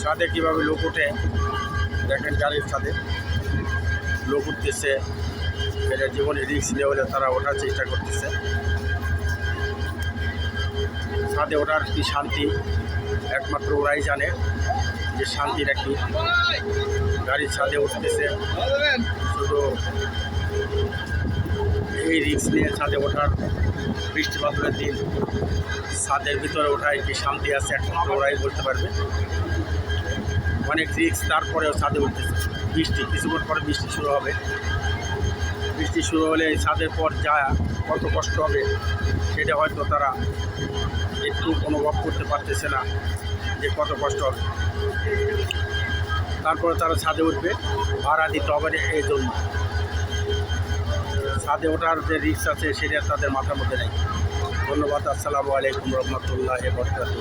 ছাদে কীভাবে লোক ওঠে দেখেন, গাড়ির ছাদে লোক উঠতেছে। এটা জীবনে রিস্ক নিয়ে হলে তারা ওঠার চেষ্টা করতেছে। ছাদে ওঠার কি শান্তি একমাত্র ওরাই জানে যে শান্তিটা কি। গাড়ির ছাদে উঠতেছে, শুধু এই রিস্ক নিয়ে ছাদে ওঠার, বৃষ্টি বাদলের দিন ছাদের ভিতরে ওঠায় কি শান্তি আছে একমাত্র ওরাই বলতে পারবে। অনেক রিস্ক, তারপরেও ছাদে উঠতেছে। বৃষ্টি কিছুক্ষণ পরে বৃষ্টি শুরু হবে। বৃষ্টি শুরু হলে ছাদের পর যা কত কষ্ট হবে সেটা হয়তো তারা একটু অনুভব করতে পারতেছে না যে কত কষ্ট হবে। তারপরে তারা ছাদে উঠবে, ভাড়া দিতে হবে এই জন্য। ছাদে ওঠার যে রিস্ক আছে সেটা তাদের মাথার মধ্যে নেই। ধন্যবাদ। আসসালামু আলাইকুম রহমতুল্লাহি ওয়া বারাকাতুহু।